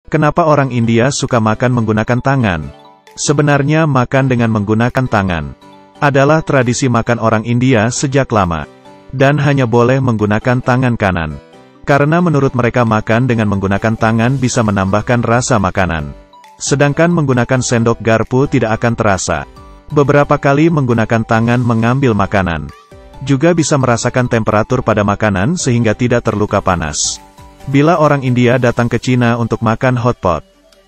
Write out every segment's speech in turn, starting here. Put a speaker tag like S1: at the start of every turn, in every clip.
S1: Kenapa orang India suka makan menggunakan tangan? Sebenarnya makan dengan menggunakan tangan adalah tradisi makan orang India sejak lama, dan hanya boleh menggunakan tangan kanan. Karena menurut mereka makan dengan menggunakan tangan bisa menambahkan rasa makanan. Sedangkan menggunakan sendok garpu tidak akan terasa. Beberapa kali menggunakan tangan mengambil makanan juga bisa merasakan temperatur pada makanan sehingga tidak terluka panas. Bila orang India datang ke Cina untuk makan hotpot,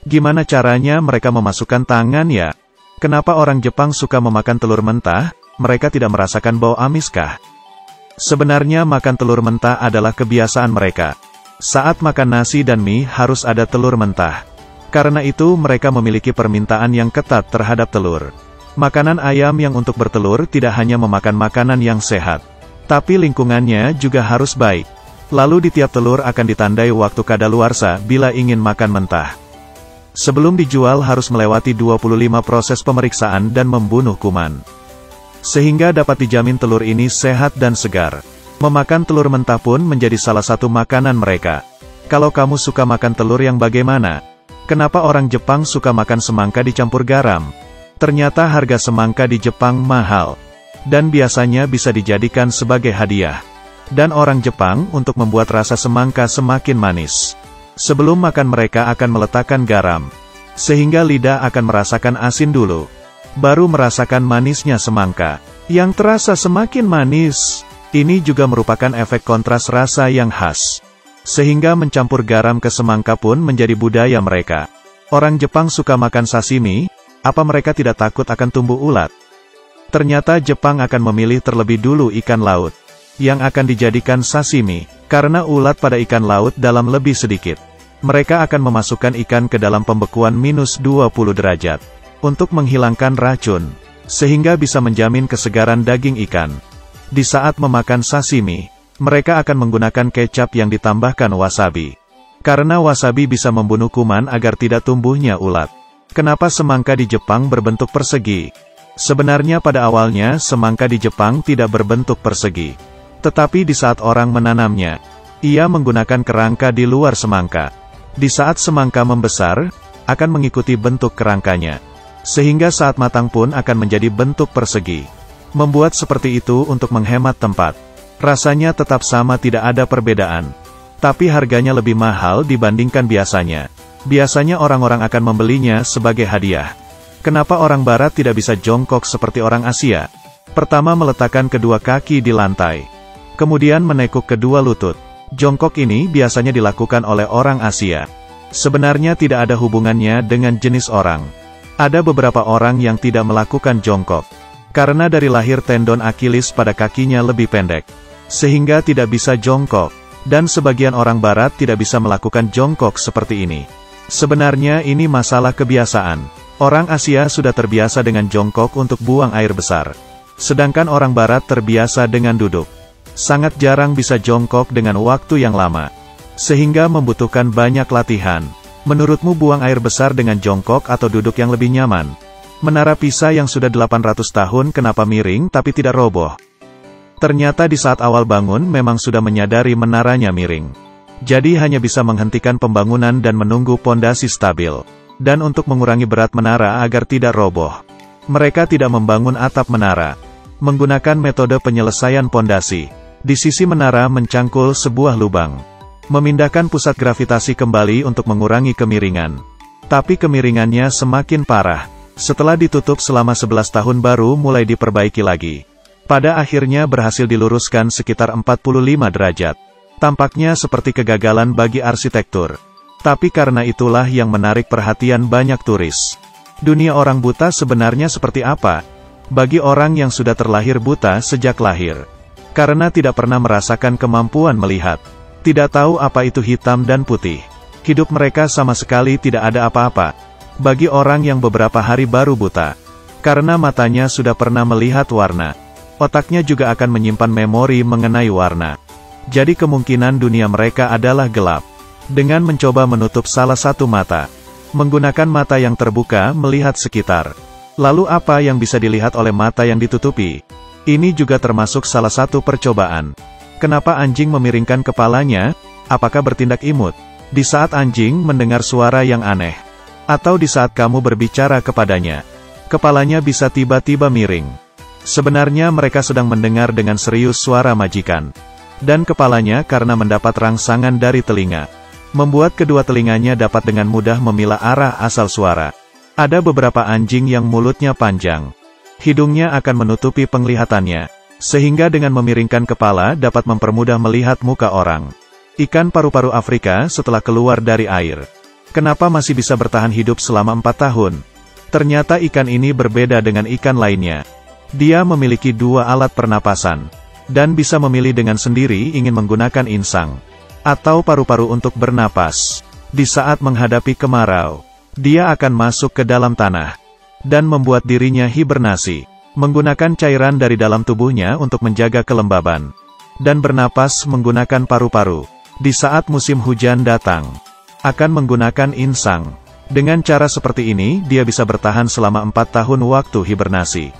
S1: gimana caranya mereka memasukkan tangan ya? Kenapa orang Jepang suka memakan telur mentah? Mereka tidak merasakan bau amiskah? Sebenarnya makan telur mentah adalah kebiasaan mereka. Saat makan nasi dan mie harus ada telur mentah. Karena itu mereka memiliki permintaan yang ketat terhadap telur. Makanan ayam yang untuk bertelur tidak hanya memakan makanan yang sehat, tapi lingkungannya juga harus baik. Lalu di tiap telur akan ditandai waktu kadaluarsa bila ingin makan mentah. Sebelum dijual harus melewati 25 proses pemeriksaan dan membunuh kuman. Sehingga dapat dijamin telur ini sehat dan segar. Memakan telur mentah pun menjadi salah satu makanan mereka. Kalau kamu suka makan telur yang bagaimana? Kenapa orang Jepang suka makan semangka dicampur garam? Ternyata harga semangka di Jepang mahal, dan biasanya bisa dijadikan sebagai hadiah. Dan orang Jepang untuk membuat rasa semangka semakin manis. Sebelum makan mereka akan meletakkan garam, sehingga lidah akan merasakan asin dulu, baru merasakan manisnya semangka, yang terasa semakin manis. Ini juga merupakan efek kontras rasa yang khas. Sehingga mencampur garam ke semangka pun menjadi budaya mereka. Orang Jepang suka makan sashimi. Apa mereka tidak takut akan tumbuh ulat? Ternyata Jepang akan memilih terlebih dulu ikan laut yang akan dijadikan sashimi, karena ulat pada ikan laut dalam lebih sedikit. Mereka akan memasukkan ikan ke dalam pembekuan minus 20 derajat untuk menghilangkan racun, sehingga bisa menjamin kesegaran daging ikan. Di saat memakan sashimi, mereka akan menggunakan kecap yang ditambahkan wasabi. Karena wasabi bisa membunuh kuman agar tidak tumbuhnya ulat. Kenapa semangka di Jepang berbentuk persegi? Sebenarnya pada awalnya semangka di Jepang tidak berbentuk persegi. Tetapi di saat orang menanamnya, ia menggunakan kerangka di luar semangka. Di saat semangka membesar, akan mengikuti bentuk kerangkanya. Sehingga saat matang pun akan menjadi bentuk persegi. Membuat seperti itu untuk menghemat tempat. Rasanya tetap sama, tidak ada perbedaan. Tapi harganya lebih mahal dibandingkan biasanya. Biasanya orang-orang akan membelinya sebagai hadiah. Kenapa orang Barat tidak bisa jongkok seperti orang Asia? Pertama, meletakkan kedua kaki di lantai. Kemudian menekuk kedua lutut. Jongkok ini biasanya dilakukan oleh orang Asia. Sebenarnya tidak ada hubungannya dengan jenis orang. Ada beberapa orang yang tidak melakukan jongkok. Karena dari lahir tendon Akilis pada kakinya lebih pendek. Sehingga tidak bisa jongkok. Dan sebagian orang Barat tidak bisa melakukan jongkok seperti ini. Sebenarnya ini masalah kebiasaan. Orang Asia sudah terbiasa dengan jongkok untuk buang air besar. Sedangkan orang Barat terbiasa dengan duduk. Sangat jarang bisa jongkok dengan waktu yang lama. Sehingga membutuhkan banyak latihan. Menurutmu buang air besar dengan jongkok atau duduk yang lebih nyaman? Menara Pisa yang sudah 800 tahun kenapa miring tapi tidak roboh? Ternyata di saat awal bangun memang sudah menyadari menaranya miring. Jadi hanya bisa menghentikan pembangunan dan menunggu pondasi stabil. Dan untuk mengurangi berat menara agar tidak roboh, mereka tidak membangun atap menara. Menggunakan metode penyelesaian pondasi. Di sisi menara mencangkul sebuah lubang. Memindahkan pusat gravitasi kembali untuk mengurangi kemiringan. Tapi kemiringannya semakin parah. Setelah ditutup selama 11 tahun baru mulai diperbaiki lagi. Pada akhirnya berhasil diluruskan sekitar 45 derajat. Tampaknya seperti kegagalan bagi arsitektur. Tapi karena itulah yang menarik perhatian banyak turis. Dunia orang buta sebenarnya seperti apa? Bagi orang yang sudah terlahir buta sejak lahir. Karena tidak pernah merasakan kemampuan melihat. Tidak tahu apa itu hitam dan putih. Hidup mereka sama sekali tidak ada apa-apa. Bagi orang yang beberapa hari baru buta. Karena matanya sudah pernah melihat warna. Otaknya juga akan menyimpan memori mengenai warna. Jadi kemungkinan dunia mereka adalah gelap. Dengan mencoba menutup salah satu mata. Menggunakan mata yang terbuka melihat sekitar. Lalu apa yang bisa dilihat oleh mata yang ditutupi? Ini juga termasuk salah satu percobaan. Kenapa anjing memiringkan kepalanya? Apakah bertindak imut? Di saat anjing mendengar suara yang aneh, atau di saat kamu berbicara kepadanya, kepalanya bisa tiba-tiba miring. Sebenarnya mereka sedang mendengar dengan serius suara majikan. Dan kepalanya karena mendapat rangsangan dari telinga, membuat kedua telinganya dapat dengan mudah memilah arah asal suara. Ada beberapa anjing yang mulutnya panjang. Hidungnya akan menutupi penglihatannya, sehingga dengan memiringkan kepala dapat mempermudah melihat muka orang. Ikan paru-paru Afrika setelah keluar dari air, kenapa masih bisa bertahan hidup selama 4 tahun? Ternyata ikan ini berbeda dengan ikan lainnya. Dia memiliki 2 alat pernapasan, dan bisa memilih dengan sendiri ingin menggunakan insang atau paru-paru untuk bernapas. Di saat menghadapi kemarau, dia akan masuk ke dalam tanah dan membuat dirinya hibernasi, menggunakan cairan dari dalam tubuhnya untuk menjaga kelembaban, dan bernapas menggunakan paru-paru. Di saat musim hujan datang, akan menggunakan insang. Dengan cara seperti ini, dia bisa bertahan selama 4 tahun waktu hibernasi.